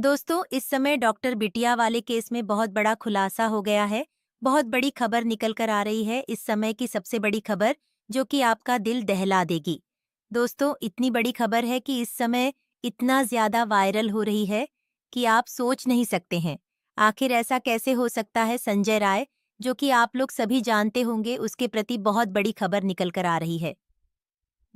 दोस्तों, इस समय डॉक्टर बिटिया वाले केस में बहुत बड़ा खुलासा हो गया है। बहुत बड़ी खबर निकल कर आ रही है, इस समय की सबसे बड़ी खबर, जो कि आपका दिल दहला देगी। दोस्तों, इतनी बड़ी खबर है कि इस समय इतना ज्यादा वायरल हो रही है कि आप सोच नहीं सकते हैं। आखिर ऐसा कैसे हो सकता है? संजय राय, जो कि आप लोग सभी जानते होंगे, उसके प्रति बहुत बड़ी खबर निकल कर आ रही है।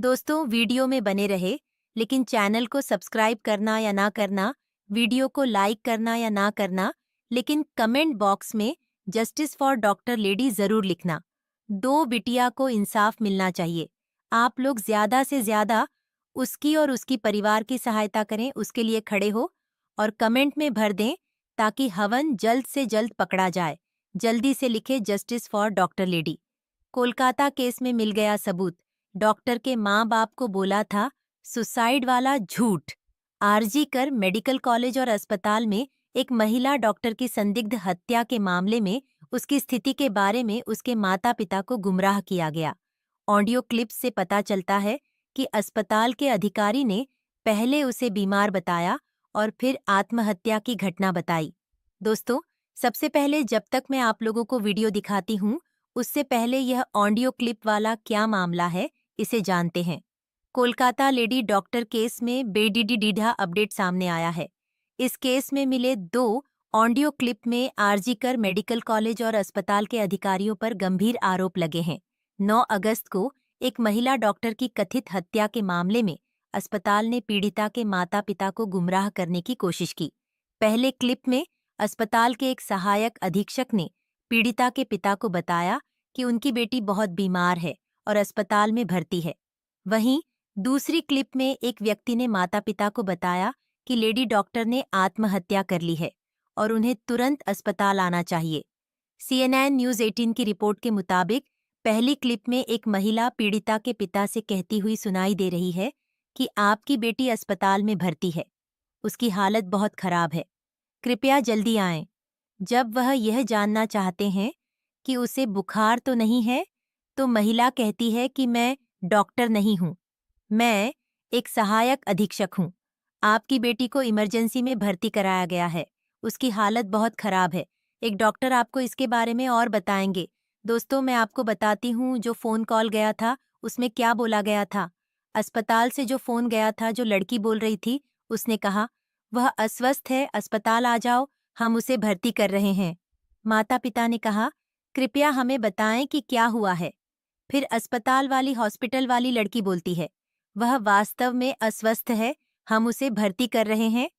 दोस्तों, वीडियो में बने रहे, लेकिन चैनल को सब्सक्राइब करना या ना करना, वीडियो को लाइक करना या ना करना, लेकिन कमेंट बॉक्स में जस्टिस फॉर डॉक्टर लेडी जरूर लिखना। दो बिटिया को इंसाफ मिलना चाहिए। आप लोग ज्यादा से ज्यादा उसकी और उसकी परिवार की सहायता करें, उसके लिए खड़े हो और कमेंट में भर दें ताकि हवन जल्द से जल्द पकड़ा जाए। जल्दी से लिखे justice for doctor lady. Kolkata case में मिल गया सबूत। डॉक्टर के माँ बाप को बोला था सुसाइड वाला झूठ। आरजी कर मेडिकल कॉलेज और अस्पताल में एक महिला डॉक्टर की संदिग्ध हत्या के मामले में उसकी स्थिति के बारे में उसके माता पिता को गुमराह किया गया। ऑडियो क्लिप से पता चलता है कि अस्पताल के अधिकारी ने पहले उसे बीमार बताया और फिर आत्महत्या की घटना बताई। दोस्तों, सबसे पहले जब तक मैं आप लोगों को वीडियो दिखाती हूँ, उससे पहले यह ऑडियो क्लिप वाला क्या मामला है, इसे जानते हैं। कोलकाता लेडी डॉक्टर केस में बेडीडीडीढ़ा अपडेट सामने आया है। इस केस में मिले दो ऑडियो क्लिप में आरजीकर मेडिकल कॉलेज और अस्पताल के अधिकारियों पर गंभीर आरोप लगे हैं। 9 अगस्त को एक महिला डॉक्टर की कथित हत्या के मामले में अस्पताल ने पीड़िता के माता पिता को गुमराह करने की कोशिश की। पहले क्लिप में अस्पताल के एक सहायक अधीक्षक ने पीड़िता के पिता को बताया कि उनकी बेटी बहुत बीमार है और अस्पताल में भर्ती है। वहीं दूसरी क्लिप में एक व्यक्ति ने माता पिता को बताया कि लेडी डॉक्टर ने आत्महत्या कर ली है और उन्हें तुरंत अस्पताल आना चाहिए। CNN न्यूज 18 की रिपोर्ट के मुताबिक पहली क्लिप में एक महिला पीड़िता के पिता से कहती हुई सुनाई दे रही है कि आपकी बेटी अस्पताल में भर्ती है, उसकी हालत बहुत खराब है, कृपया जल्दी आएं। जब वह यह जानना चाहते हैं कि उसे बुखार तो नहीं है, तो महिला कहती है कि मैं डॉक्टर नहीं हूँ, मैं एक सहायक अधीक्षक हूँ। आपकी बेटी को इमरजेंसी में भर्ती कराया गया है, उसकी हालत बहुत खराब है। एक डॉक्टर आपको इसके बारे में और बताएंगे। दोस्तों, मैं आपको बताती हूँ जो फ़ोन कॉल गया था, उसमें क्या बोला गया था। अस्पताल से जो फ़ोन गया था, जो लड़की बोल रही थी, उसने कहा, वह अस्वस्थ है, अस्पताल आ जाओ, हम उसे भर्ती कर रहे हैं। माता-पिता ने कहा, कृपया हमें बताएं कि क्या हुआ है। फिर अस्पताल वाली हॉस्पिटल वाली लड़की बोलती है, वह वास्तव में अस्वस्थ है, हम उसे भर्ती कर रहे हैं।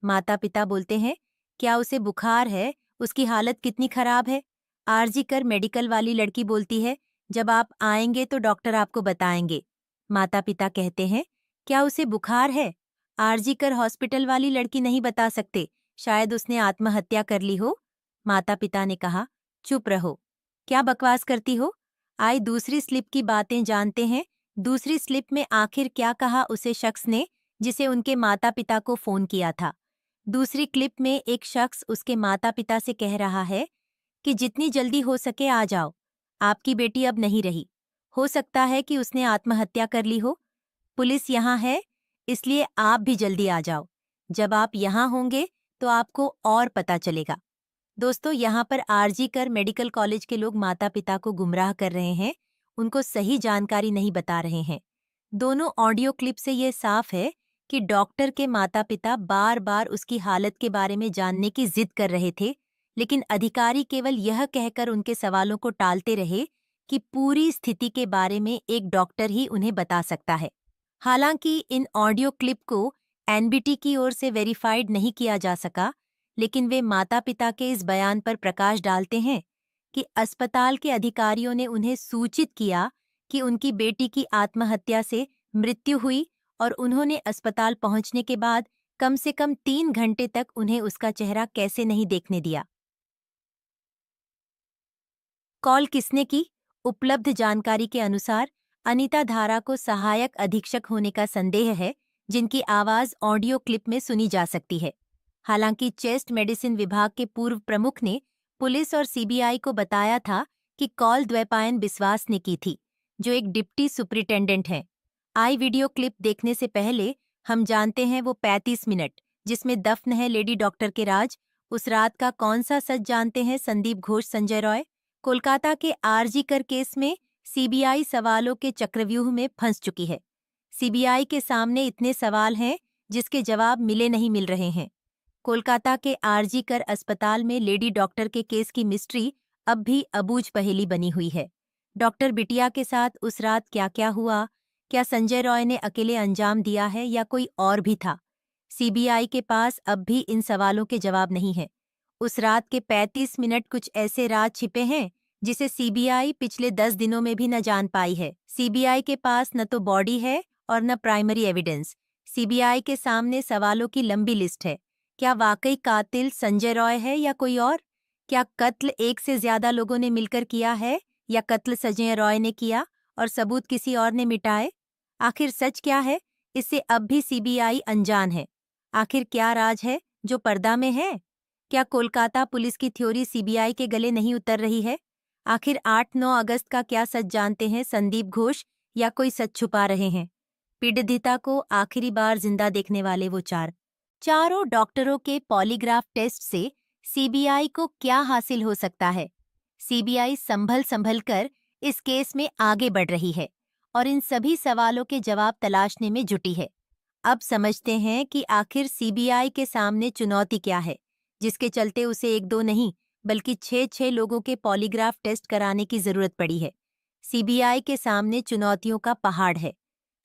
माता-पिता बोलते हैं, क्या उसे बुखार है, उसकी हालत कितनी खराब है। आरजी कर मेडिकल वाली लड़की बोलती है, जब आप आएंगे तो डॉक्टर आपको बताएंगे। माता-पिता कहते हैं, क्या उसे बुखार है। आरजी कर हॉस्पिटल वाली लड़की नहीं बता सकते, शायद उसने आत्महत्या कर ली हो। माता-पिता ने कहा, चुप रहो, क्या बकवास करती हो। आइए दूसरी स्लिप की बातें जानते हैं। दूसरी स्लिप में आखिर क्या कहा उसे शख्स ने जिसे उनके माता-पिता को फोन किया था। दूसरी क्लिप में एक शख्स उसके माता-पिता से कह रहा है कि जितनी जल्दी हो सके आ जाओ, आपकी बेटी अब नहीं रही, हो सकता है कि उसने आत्महत्या कर ली हो। पुलिस यहाँ है, इसलिए आप भी जल्दी आ जाओ। जब आप यहाँ होंगे तो आपको और पता चलेगा। दोस्तों, यहाँ पर आरजी कर मेडिकल कॉलेज के लोग माता पिता को गुमराह कर रहे हैं, उनको सही जानकारी नहीं बता रहे हैं। दोनों ऑडियो क्लिप से ये साफ है कि डॉक्टर के माता पिता बार बार उसकी हालत के बारे में जानने की जिद कर रहे थे, लेकिन अधिकारी केवल यह कहकर उनके सवालों को टालते रहे कि पूरी स्थिति के बारे में एक डॉक्टर ही उन्हें बता सकता है। हालांकि इन ऑडियो क्लिप को एनबीटी की ओर से वेरीफाइड नहीं किया जा सका, लेकिन वे माता-पिता के इस बयान पर प्रकाश डालते हैं कि अस्पताल के अधिकारियों ने उन्हें सूचित किया कि उनकी बेटी की आत्महत्या से मृत्यु हुई और उन्होंने अस्पताल पहुंचने के बाद कम से कम 3 घंटे तक उन्हें उसका चेहरा कैसे नहीं देखने दिया। कॉल किसने की? उपलब्ध जानकारी के अनुसार अनीता धारा को सहायक अधीक्षक होने का संदेह है, जिनकी आवाज ऑडियो क्लिप में सुनी जा सकती है। हालांकि चेस्ट मेडिसिन विभाग के पूर्व प्रमुख ने पुलिस और सीबीआई को बताया था कि कॉल द्वैपायन बिस्वास ने की थी, जो एक डिप्टी सुपरिटेंडेंट हैं। आई वीडियो क्लिप देखने से पहले हम जानते हैं वो 35 मिनट जिसमें दफन है लेडी डॉक्टर के राज, उस रात का कौन सा सच जानते हैं संदीप घोष संजय रॉय। कोलकाता के आरजी कर केस में सीबीआई सवालों के चक्रव्यूह में फंस चुकी है। सीबीआई के सामने इतने सवाल हैं जिसके जवाब मिले नहीं मिल रहे हैं। कोलकाता के आरजी कर अस्पताल में लेडी डॉक्टर के केस की मिस्ट्री अब भी अबूझ पहेली बनी हुई है। डॉक्टर बिटिया के साथ उस रात क्या क्या हुआ? क्या संजय रॉय ने अकेले अंजाम दिया है या कोई और भी था? सीबीआई के पास अब भी इन सवालों के जवाब नहीं है। उस रात के 35 मिनट कुछ ऐसे राज छिपे हैं जिसे सीबीआई पिछले 10 दिनों में भी न जान पाई है। सीबीआई के पास न तो बॉडी है और न प्राइमरी एविडेंस। सीबीआई के सामने सवालों की लंबी लिस्ट है। क्या वाकई कातिल संजय रॉय है या कोई और? क्या कत्ल एक से ज्यादा लोगों ने मिलकर किया है या कत्ल संजय रॉय ने किया और सबूत किसी और ने मिटाए? आखिर सच क्या है? इससे अब भी सीबीआई अनजान है। आखिर क्या राज है जो पर्दा में है? क्या कोलकाता पुलिस की थ्योरी सीबीआई के गले नहीं उतर रही है? आखिर 8-9 अगस्त का क्या सच जानते हैं संदीप घोष या कोई सच छुपा रहे हैं? पीड़िता को आखिरी बार जिंदा देखने वाले वो चारों डॉक्टरों के पॉलीग्राफ टेस्ट से सीबीआई को क्या हासिल हो सकता है? सीबीआई संभल कर इस केस में आगे बढ़ रही है और इन सभी सवालों के जवाब तलाशने में जुटी है। अब समझते हैं कि आखिर सीबीआई के सामने चुनौती क्या है, जिसके चलते उसे 1-2 नहीं बल्कि 6-6 लोगों के पॉलीग्राफ टेस्ट कराने की जरूरत पड़ी है। सीबीआई के सामने चुनौतियों का पहाड़ है।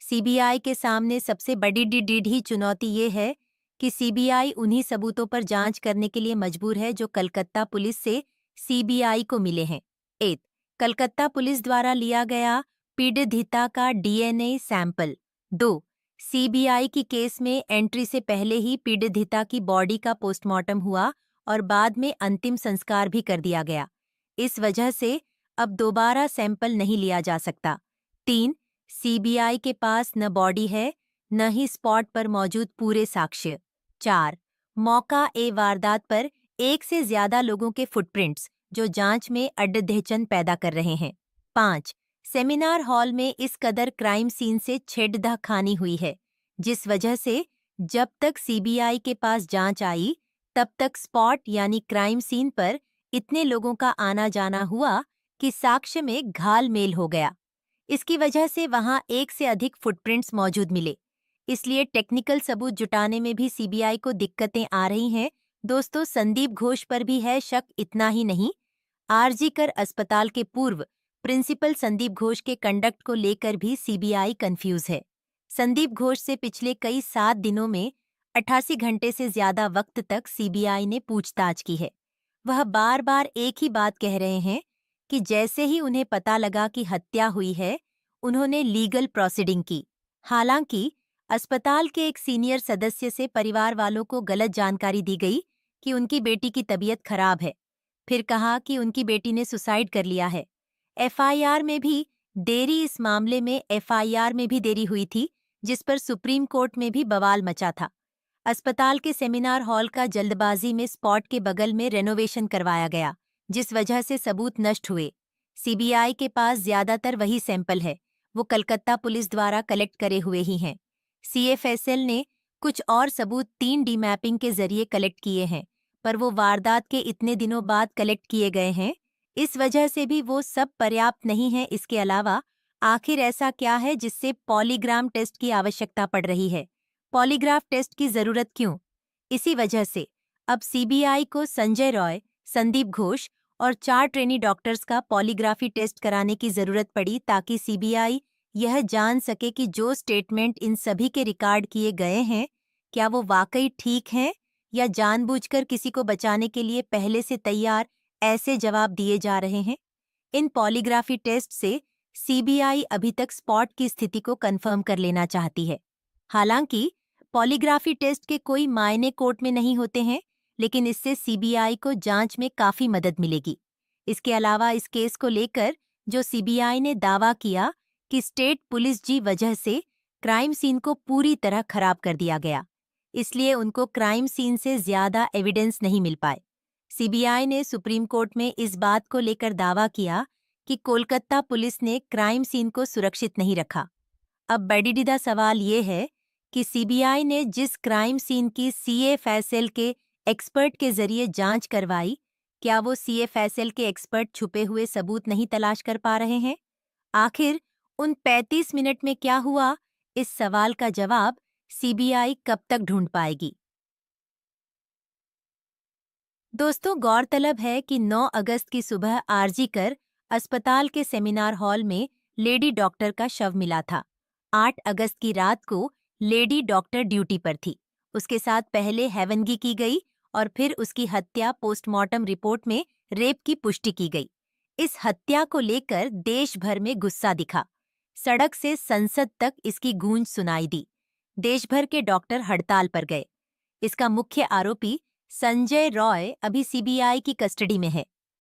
सीबीआई के सामने सबसे बड़ी डी चुनौती ये है कि सीबीआई उन्हीं सबूतों पर जांच करने के लिए मजबूर है जो कलकत्ता पुलिस से सीबीआई को मिले हैं। 1. कलकत्ता पुलिस द्वारा लिया गया पीड़िता का डीएनए सैंपल। 2. सीबीआई की केस में एंट्री से पहले ही पीड़िता की बॉडी का पोस्टमार्टम हुआ और बाद में अंतिम संस्कार भी कर दिया गया। इस वजह से अब दोबारा सैंपल नहीं लिया जा सकता। 3. सीबीआई के पास न बॉडी है न ही स्पॉट पर मौजूद पूरे साक्ष्य। 4. मौका ए वारदात पर एक से ज्यादा लोगों के फुटप्रिंट्स जो जांच में अड्डदहचन पैदा कर रहे हैं। 5. सेमिनार हॉल में इस कदर क्राइम सीन से छेड़खानी हुई है जिस वजह से जब तक सीबीआई के पास जांच आई तब तक स्पॉट यानी क्राइम सीन पर इतने लोगों का आना जाना हुआ कि साक्ष्य में घाल-मेल हो गया। इसकी वजह से वहां एक से अधिक फुटप्रिंट्स मौजूद मिले। इसलिए टेक्निकल सबूत जुटाने में भी सीबीआई को दिक्कतें आ रही हैं। दोस्तों, संदीप घोष पर भी है शक। इतना ही नहीं, आरजी कर अस्पताल के पूर्व प्रिंसिपल संदीप घोष के कंडक्ट को लेकर भी सीबीआई कंफ्यूज है। संदीप घोष से पिछले कई 7 दिनों में 88 घंटे से ज्यादा वक्त तक सीबीआई ने पूछताछ की है। वह बार बार एक ही बात कह रहे हैं कि जैसे ही उन्हें पता लगा कि हत्या हुई है, उन्होंने लीगल प्रोसीडिंग की। हालांकि अस्पताल के एक सीनियर सदस्य से परिवार वालों को गलत जानकारी दी गई कि उनकी बेटी की तबीयत खराब है। फिर कहा कि उनकी बेटी ने सुसाइड कर लिया है। एफआईआर में भी देरी इस मामले में एफआईआर में भी देरी हुई थी, जिस पर सुप्रीम कोर्ट में भी बवाल मचा था। अस्पताल के सेमिनार हॉल का जल्दबाजी में स्पॉट के बगल में रेनोवेशन करवाया गया, जिस वजह से सबूत नष्ट हुए। सीबीआई के पास ज्यादातर वही सैंपल है, वो कलकत्ता पुलिस द्वारा कलेक्ट करे हुए ही हैं। सीएफएसएल ने कुछ और सबूत 3D मैपिंग के जरिए कलेक्ट किए हैं, पर वो वारदात के इतने दिनों बाद कलेक्ट किए गए हैं, इस वजह से भी वो सब पर्याप्त नहीं है। इसके अलावा आखिर ऐसा क्या है जिससे पॉलीग्राफ टेस्ट की आवश्यकता पड़ रही है? पॉलीग्राफ टेस्ट की जरूरत क्यों? इसी वजह से अब सीबीआई को संजय रॉय, संदीप घोष और 4 ट्रेनी डॉक्टर्स का पॉलीग्राफी टेस्ट कराने की जरूरत पड़ी ताकि सीबीआई यह जान सके कि जो स्टेटमेंट इन सभी के रिकॉर्ड किए गए हैं, क्या वो वाकई ठीक हैं या जानबूझकर किसी को बचाने के लिए पहले से तैयार ऐसे जवाब दिए जा रहे हैं। इन पॉलीग्राफी टेस्ट से सीबीआई अभी तक स्पॉट की स्थिति को कंफर्म कर लेना चाहती है। हालांकि पॉलीग्राफी टेस्ट के कोई मायने कोर्ट में नहीं होते हैं, लेकिन इससे सीबीआई को जांच में काफी मदद मिलेगी। इसके अलावा इस केस को लेकर जो सीबीआई ने दावा किया कि स्टेट पुलिस की वजह से क्राइम सीन को पूरी तरह खराब कर दिया गया, इसलिए उनको क्राइम सीन से ज्यादा एविडेंस नहीं मिल पाए। सीबीआई ने सुप्रीम कोर्ट में इस बात को लेकर दावा किया कि कोलकाता पुलिस ने क्राइम सीन को सुरक्षित नहीं रखा। अब बड़ीदा सवाल ये है कि सीबीआई ने जिस क्राइम सीन की सीए फैसल के एक्सपर्ट के जरिए जांच करवाई, क्या वो सीए फैसल के एक्सपर्ट छुपे हुए सबूत नहीं तलाश कर पा रहे हैं? आखिर उन 35 मिनट में क्या हुआ? इस सवाल का जवाब सीबीआई कब तक ढूंढ पाएगी? दोस्तों, गौरतलब है कि 9 अगस्त की सुबह आरजी कर अस्पताल के सेमिनार हॉल में लेडी डॉक्टर का शव मिला था। 8 अगस्त की रात को लेडी डॉक्टर ड्यूटी पर थी। उसके साथ पहले हैवनगी की गई और फिर उसकी हत्या पोस्टमार्टम रिपोर्ट में रेप की पुष्टि की गई। इस हत्या को लेकर देश भर में गुस्सा दिखा। सड़क से संसद तक इसकी गूंज सुनाई दी। देश भर के डॉक्टर हड़ताल पर गए। इसका मुख्य आरोपी संजय रॉय अभी सीबीआई की कस्टडी में है।